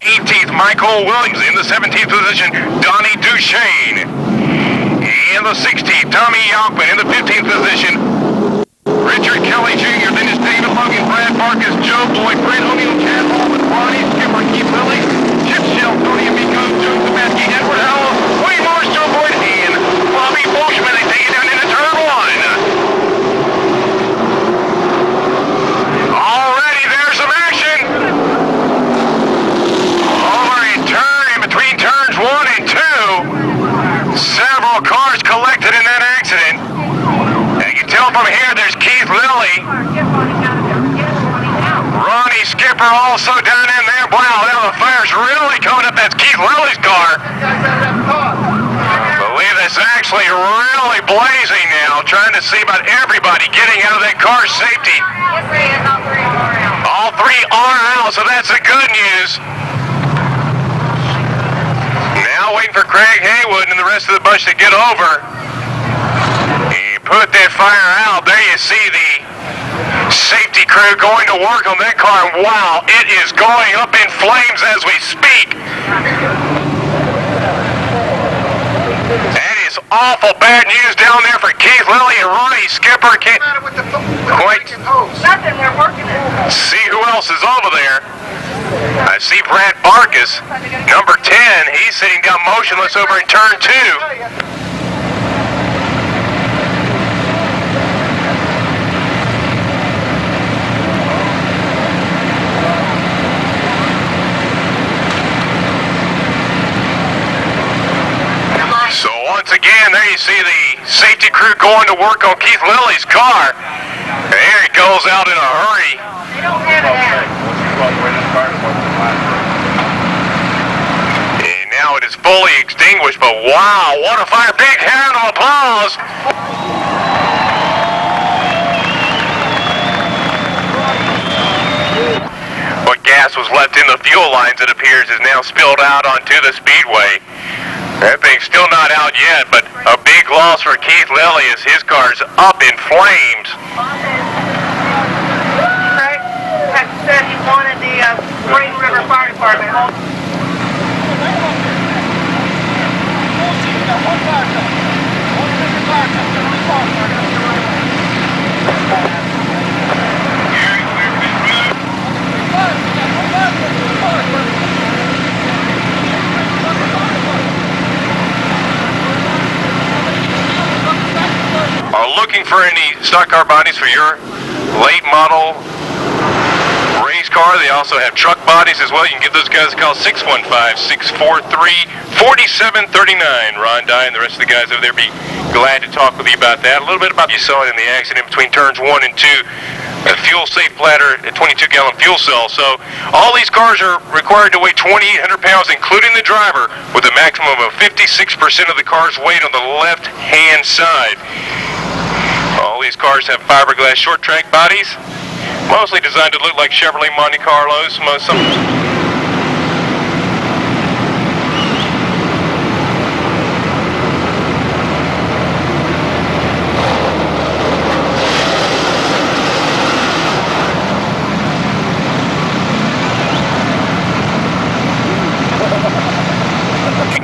18th, Michael Williams. In the 17th position, Donnie Duchesne. In the 16th, Tommy Yalkman. In the 15th position, Richard Kelly Jr. Then it's David Logan, Brad Marcus, Joe Boyd, Brent O'Neill, Chad Baldwin, Ronnie Skipper, Keith Lilly, Chip Shell, Tony Amico, Joe Sabatsky, Edward Howell, Wayne Morris, Joe Boyd, and Bobby Boschman. They take it down into turn one. Already there's some action. Over in between turns 1 and 2. Several cars collected in that accident. You can tell from here there's Keith Lilly. Ronnie Skipper also down in there. Wow, now the fire's really coming up. That's Keith Lilly's car. I believe it's actually really blazing now. Trying to see about everybody getting out of that car safety. All three are out, so that's the good news. Now waiting for Craig Haywood and the rest of the bunch to get over. He put that fire out. There you see the safety crew going to work on that car. Wow, it is going up in flames as we speak. That is awful bad news down there for Keith Lilly and Ronnie Skipper. Can't quite nothing, they're working it. See who else is over there. I see Brad Barkus, number 10. He's sitting down motionless over in turn 2. So once again, there you see the safety crew going to work on Keith Lilly's car. There he goes out in a hurry. They don't have it out. And now it is fully extinguished, but wow, what a fire. Big hand of applause. What gas was left in the fuel lines, it appears, is now spilled out onto the speedway. That thing's still not out yet, but a big loss for Keith Lilly as his car's up in flames. Craig had said he wanted the Spring River Fire Department. Are looking for any stock car bodies for your late model race car. They also have truck bodies as well. You can give those guys a call, 615-643-4739. Ron Dye and the rest of the guys over there be glad to talk with you about that. A little bit about, you saw it in the accident between turns 1 and 2. A fuel safe bladder, a 22-gallon fuel cell. So all these cars are required to weigh 2,800 pounds, including the driver, with a maximum of 56% of the car's weight on the left-hand side. All these cars have fiberglass short track bodies, mostly designed to look like Chevrolet Monte Carlos.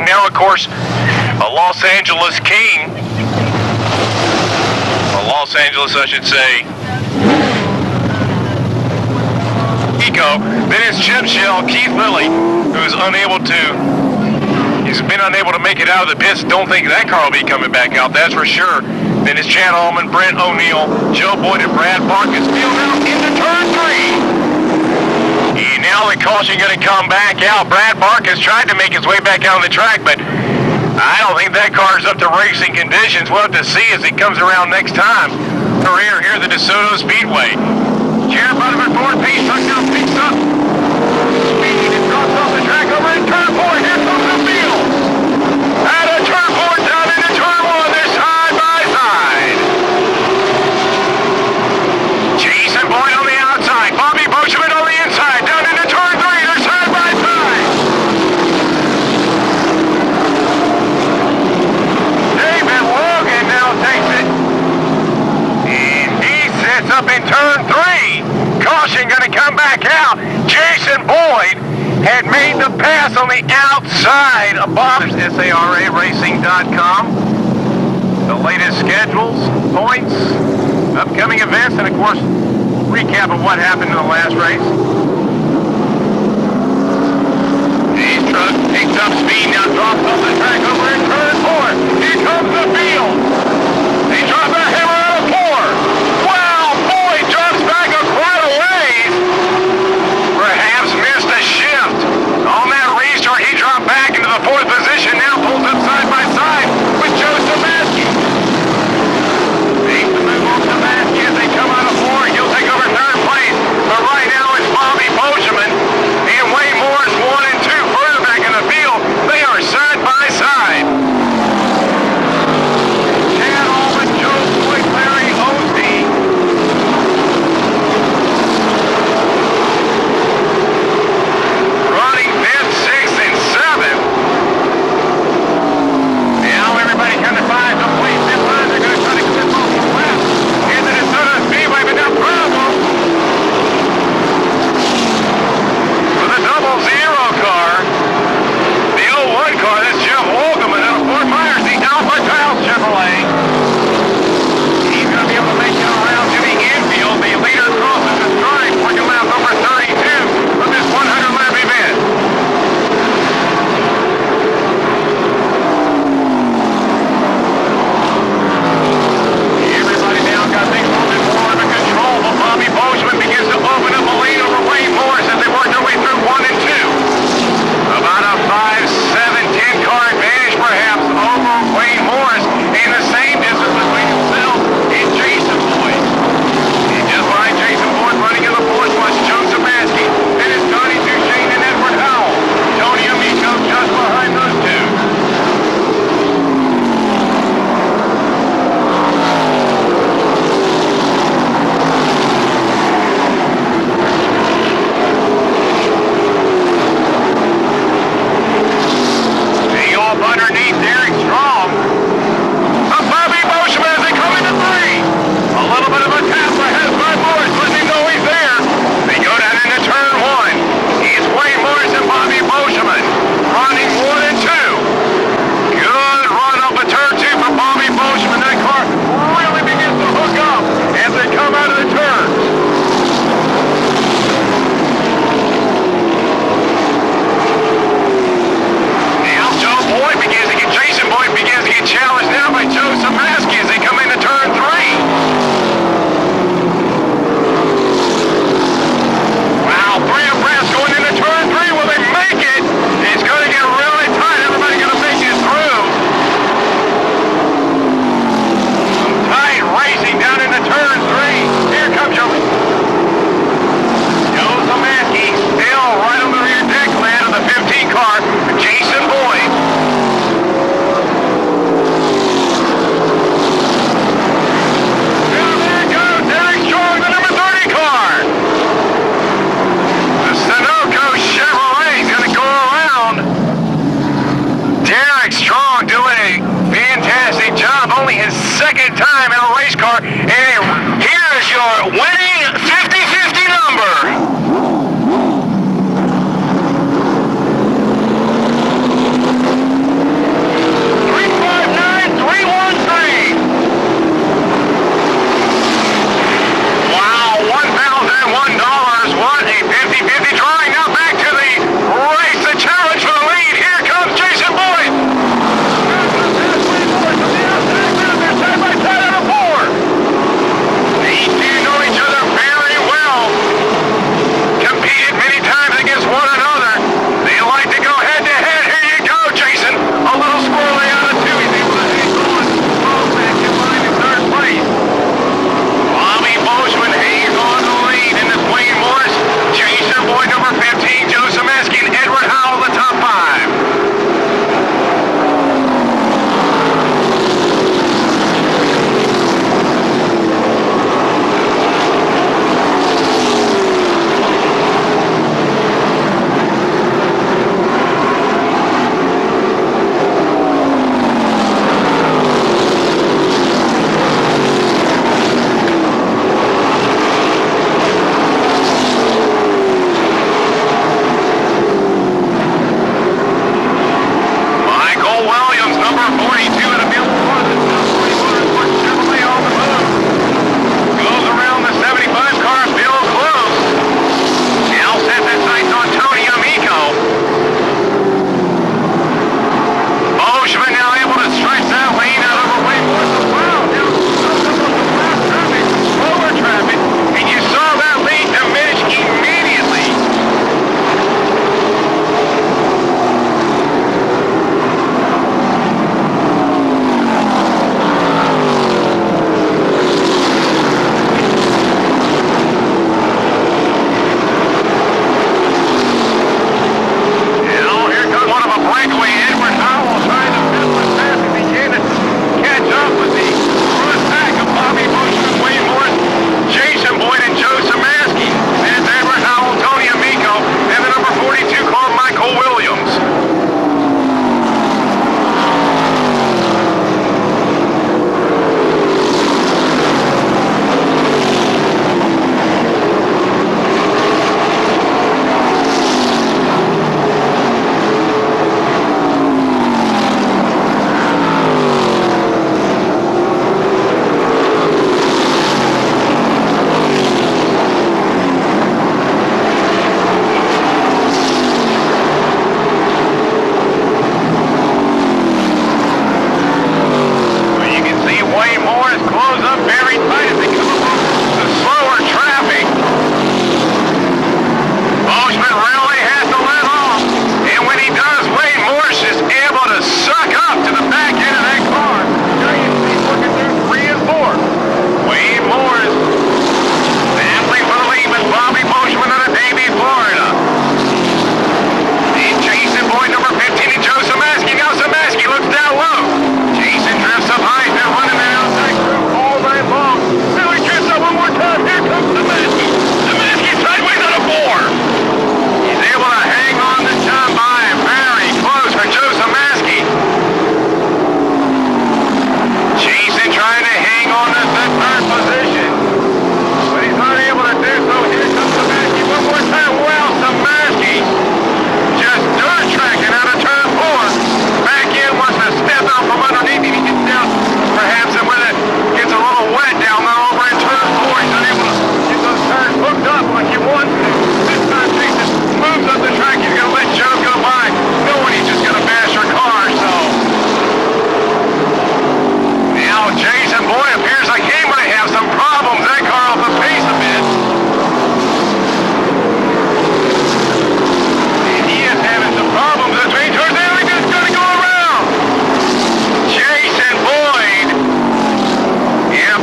Now, of course, a Los Angeles king. Los Angeles, I should say. Then it's Chip Shell, Keith Lilly, who's he's been unable to make it out of the pits. Don't think that car will be coming back out, that's for sure. Then it's Chad Allman, Brent O'Neill, Joe Boyd, and Brad Barkus. Field out into turn 3. And now the caution going to come back out. Brad Barkus tried to make his way back out on the track, but I don't think that car's up to racing conditions. We'll have to see as it comes around next time. Career here at the Desoto Speedway. Jared Butterman, Ford Peace, truck now picks up speed and drops off the track over in turn 4. Here comes the field. Out of turn 4 down into turn 1. They're side by side. Jason Boyd on the outside. Bobby Boschman on the inside. Down into turn 3. They're side by side. David Logan now takes it. And he sits up in turn 3. Caution going to come back out. Jason Boyd had made the pass on the outside of Bob's SARARacing.com. The latest schedules, points, upcoming events, and of course, recap of what happened in the last race. His truck picks up speed, now drops off the track over in turn 4. Here comes the field. They drop a hammer out of 4. Wow, boy, drops back quite a ways. Perhaps missed a shift. On that restart, he dropped back into the 4th position, now pulls up side by side with Joe Sabaski. Makes the move on Sabaski as they come out of 4. He'll take over 3rd place. But right now it's Bobby Bozeman and Wayne Morris 1 and 2 further back in the field. They are side by side.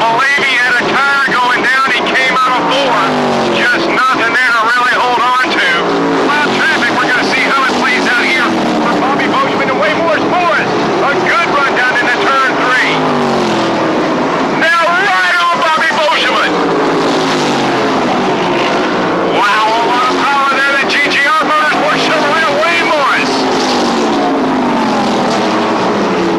believe he had a tire going down. He came out of 4. Just nothing there to really hold on to. Well, traffic, we're going to see how it plays out here for Bobby Boschman and Wayne Morris. A good run down into turn 3. Now right on Bobby Boschman. Wow, a lot of power there. The GGR Motorsports Chevrolet of Wayne Morris.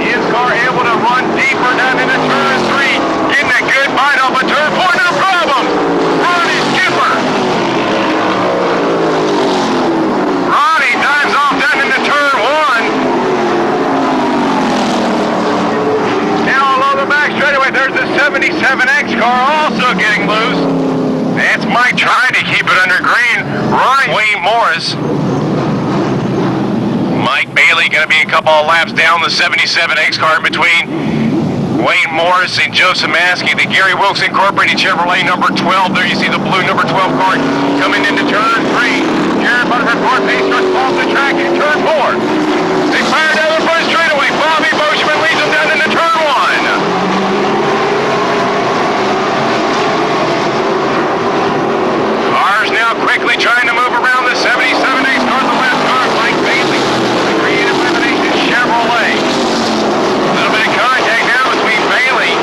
His car able to run deeper down into turn 3. Getting a good bite off of turn 4. No problem. Ronnie Skipper. Ronnie dives off down into turn 1. Now along the back straightaway, there's the 77X car also getting loose. That's Mike trying to keep it under green. Ronnie Wayne Morris. Mike Bailey going to be a couple of laps down the 77X car in between Wayne Morris and Joe Samaski. The Gary Wilkes Incorporated Chevrolet number 12. There you see the blue number 12 car coming into turn 3. Jared Butterford car pace starts off the track in turn 4. They fire down the front straightaway. Bobby Boschman leads them down into turn 1. Cars now quickly trying to move around the 77X car, the left car, Mike Bailey, the Creative Elimination Chevrolet. A little bit of contact now between Bailey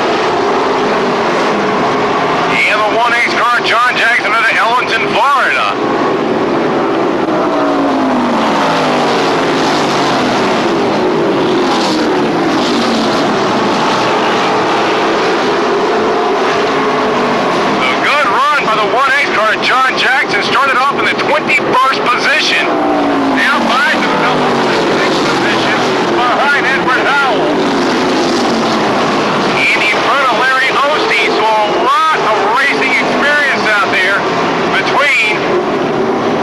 and the 1X car, John Jackson out of Ellington, Florida. John Jackson started off in the 21st position. Now finds himself in the 6th position behind Edward Howell. And in front of Larry Osteen, so a lot of racing experience out there between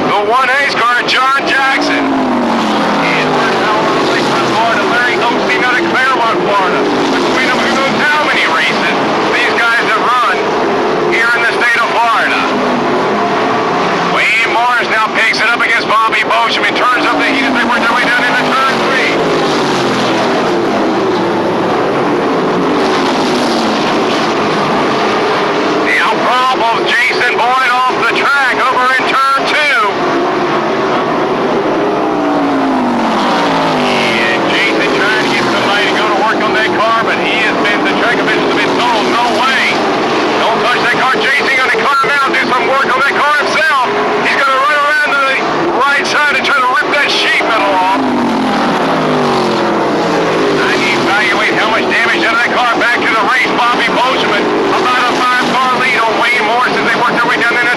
the 1A's car and John Jackson. Edward Howell in the car to Larry Osteen out of Claremont, Florida. Between them, who knows how many races these guys have run here in the state of Florida. Wayne Morris now picks it up against Bobby Boschman. Turns up the heat as they work their way down into turn 3. Now problems. Jason Boyd off the track over in turn 2. And Jason trying to get somebody to go to work on that car, but he has been, the track officials have been told, no way. Don't touch that car. Jason going to climb out and do some work on that car himself. He's going to run around to the right side and try to rip that sheet metal off. I need to evaluate how much damage out of that car. Back to the race, Bobby Boschman. About a 5-car lead on Wayne Morris as they work their way down there.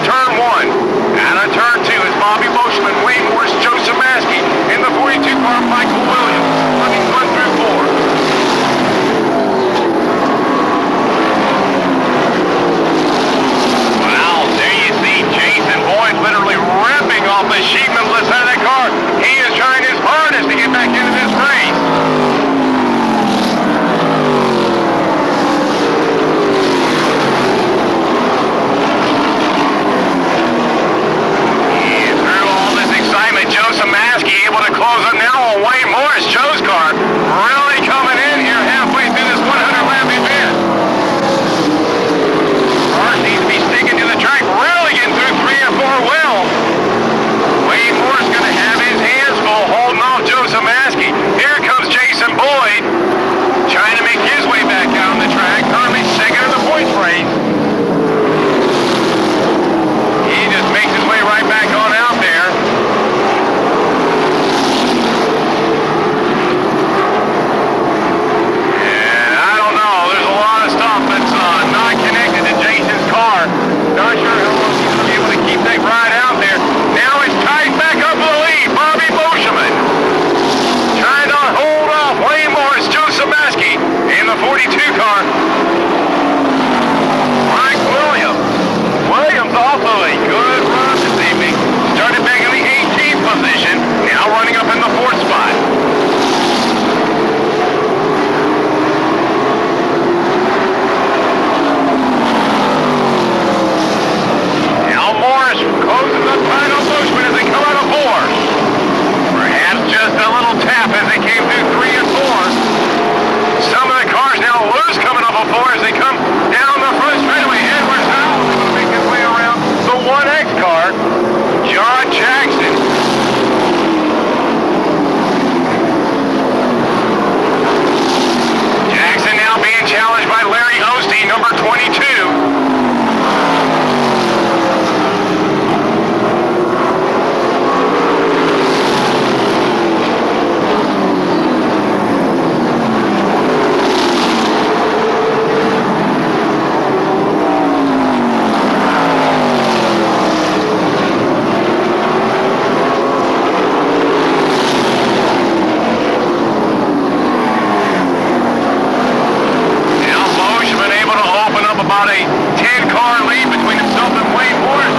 10-car lead between himself and Wayne Morris.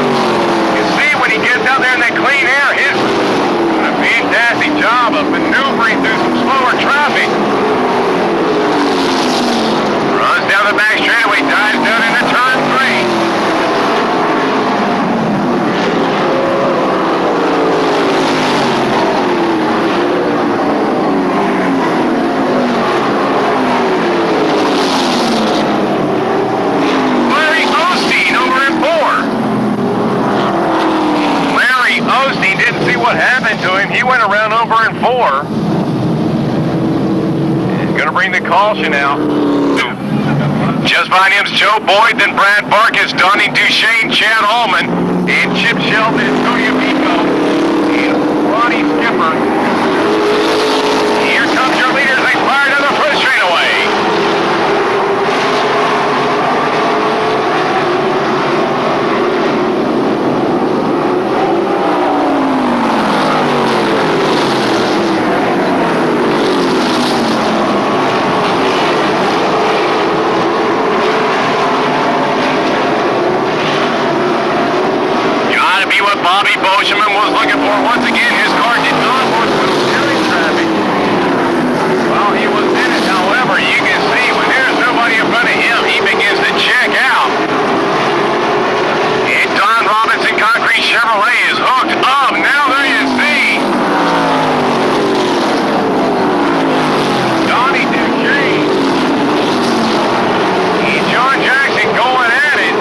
You see when he gets out there in that clean air, he's doing a fantastic job of maneuvering through some slower traffic. Runs down the back straightaway, dives down into turn 3. What happened to him? He went around over in 4. He's going to bring the caution out. Just behind him's Joe Boyd, then Brad Barkis, Donnie Duchesne, Chad Allman, and Chip Sheldon, Antonio Pico, and Ronnie Skipper. Here comes your leaders. They fire to the first straightaway. Bobby Boschman was looking for. Once again, his car did not work through steering traffic. Well, he was in it. However, you can see when there's nobody in front of him, he begins to check out. And Don Robinson Concrete Chevrolet is hooked up. Now there you see Donnie Duchesne and John Jackson going at it.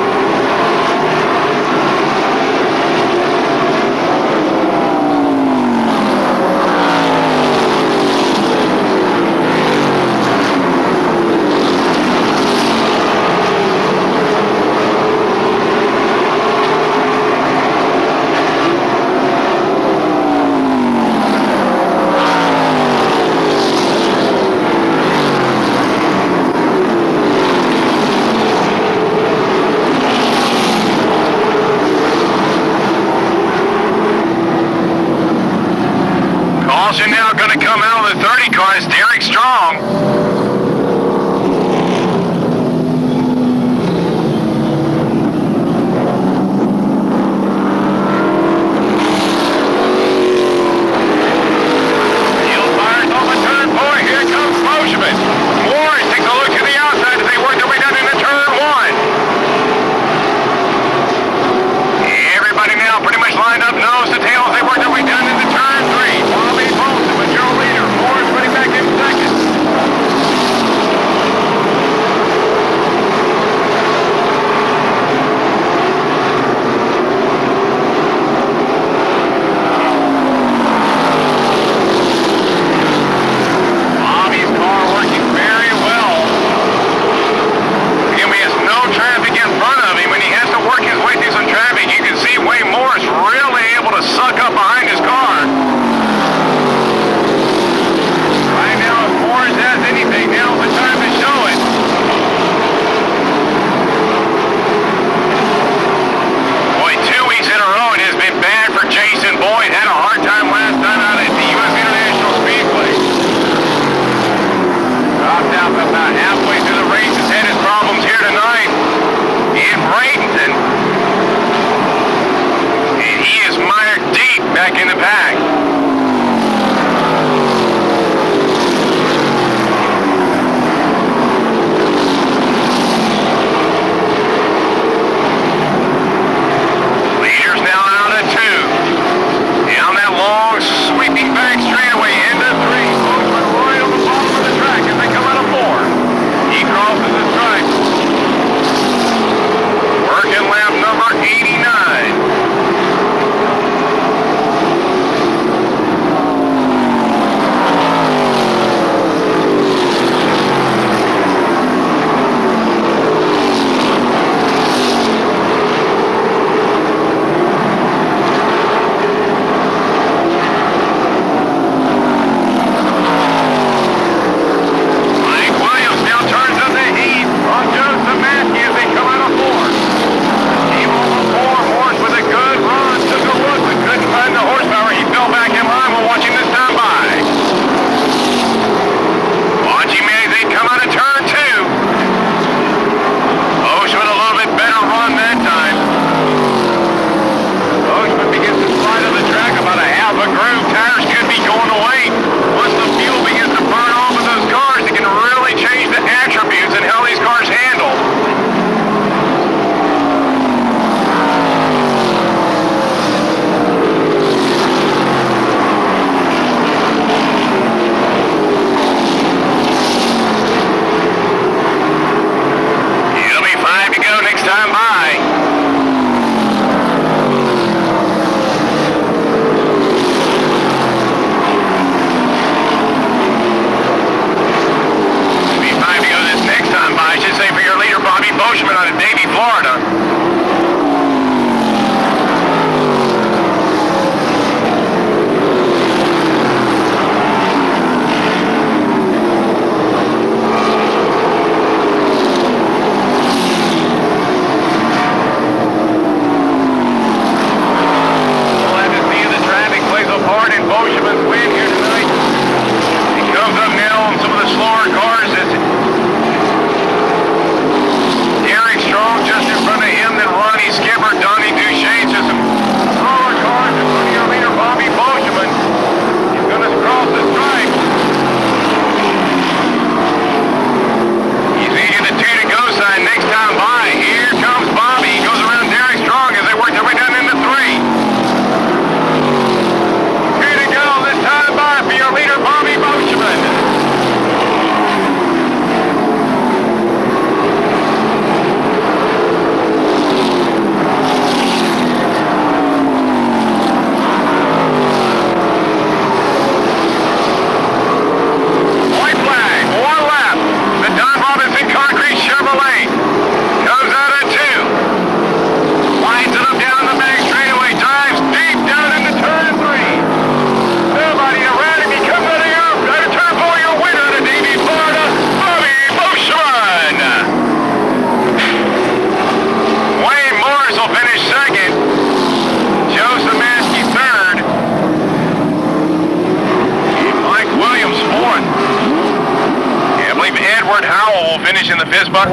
Edward Howell will finish in the fist bucket.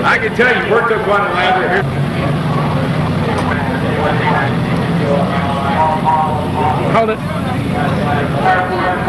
I can tell you worked up quite a ladder here. Hold it.